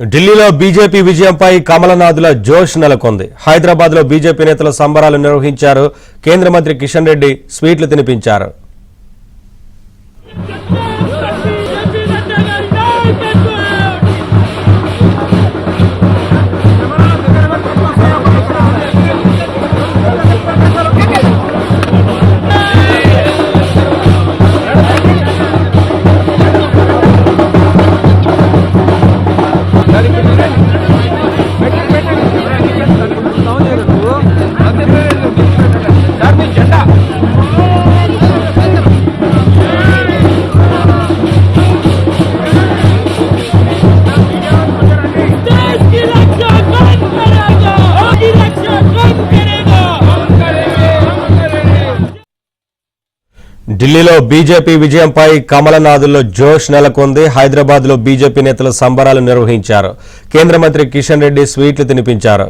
ఢిల్లీలో బీజేపీ విజయంపై కమలనాథుల జోష్ నెలకొంది. హైదరాబాద్ లో బీజేపీ నేతలు సంబరాలు నిర్వహించారు. కేంద్ర మంత్రి కిషన్ రెడ్డి స్వీట్లు తినిపించారు. ఢిల్లీలో బీజేపీ విజయంపై కమలనాథుల్లో జోష్ నెలకొంది. హైదరాబాద్ లో బీజేపీ నేతలు సంబరాలు నిర్వహించారు. కేంద్ర మంత్రి కిషన్ రెడ్డి స్వీట్లు తినిపించారు.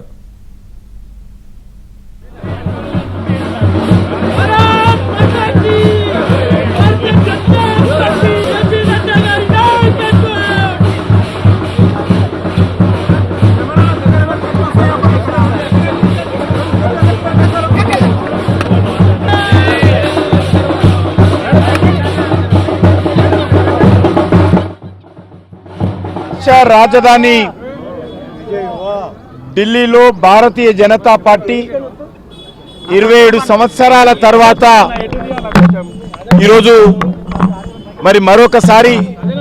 రాజధాని ఢిల్లీలో భారతీయ జనతా పార్టీ 27 సంవత్సరాల తర్వాత ఈరోజు మరి మరొకసారి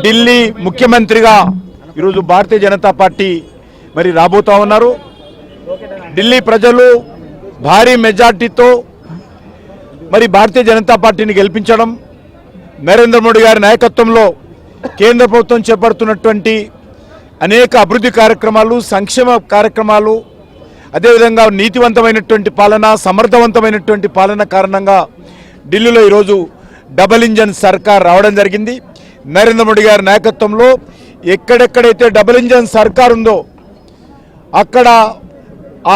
ఢిల్లీ ముఖ్యమంత్రిగా ఈరోజు భారతీయ జనతా పార్టీ మరి రాబోతా ఉన్నారు. ఢిల్లీ ప్రజలు భారీ మెజార్టీతో మరి భారతీయ జనతా పార్టీని గెలిపించడం, నరేంద్ర మోడీ గారి నాయకత్వంలో కేంద్ర ప్రభుత్వం చేపడుతున్నటువంటి అనేక అభివృద్ధి కార్యక్రమాలు, సంక్షేమ కార్యక్రమాలు, అదేవిధంగా నీతివంతమైనటువంటి పాలన, సమర్థవంతమైనటువంటి పాలన కారణంగా ఢిల్లీలో ఈరోజు డబుల్ ఇంజన్ సర్కార్ రావడం జరిగింది. నరేంద్ర మోడీ గారి నాయకత్వంలో ఎక్కడెక్కడైతే డబుల్ ఇంజన్ సర్కార్ ఉందో అక్కడ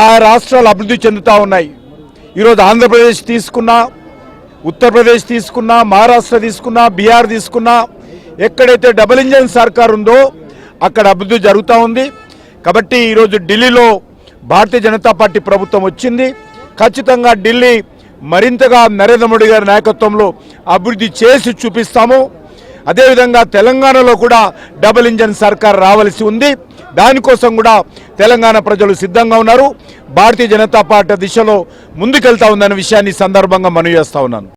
ఆ రాష్ట్రాలు అభివృద్ధి చెందుతూ ఉన్నాయి. ఈరోజు ఆంధ్రప్రదేశ్ తీసుకున్నా, ఉత్తరప్రదేశ్ తీసుకున్నా, మహారాష్ట్ర తీసుకున్నా, బీహార్ తీసుకున్నా, ఎక్కడైతే డబుల్ ఇంజన్ సర్కార్ ఉందో అక్కడ అభివృద్ధి జరుగుతూ ఉంది. కాబట్టి ఈరోజు ఢిల్లీలో భారతీయ జనతా పార్టీ ప్రభుత్వం వచ్చింది. ఖచ్చితంగా ఢిల్లీ మరింతగా నరేంద్ర మోడీ గారి నాయకత్వంలో అభివృద్ధి చేసి చూపిస్తాము. అదేవిధంగా తెలంగాణలో కూడా డబుల్ ఇంజన్ సర్కార్ రావాల్సి ఉంది. దానికోసం కూడా తెలంగాణ ప్రజలు సిద్ధంగా ఉన్నారు. భారతీయ జనతా పార్టీ దిశలో ముందుకెళ్తా ఉందనే విషయాన్ని సందర్భంగా మనవి చేస్తా ఉన్నాను.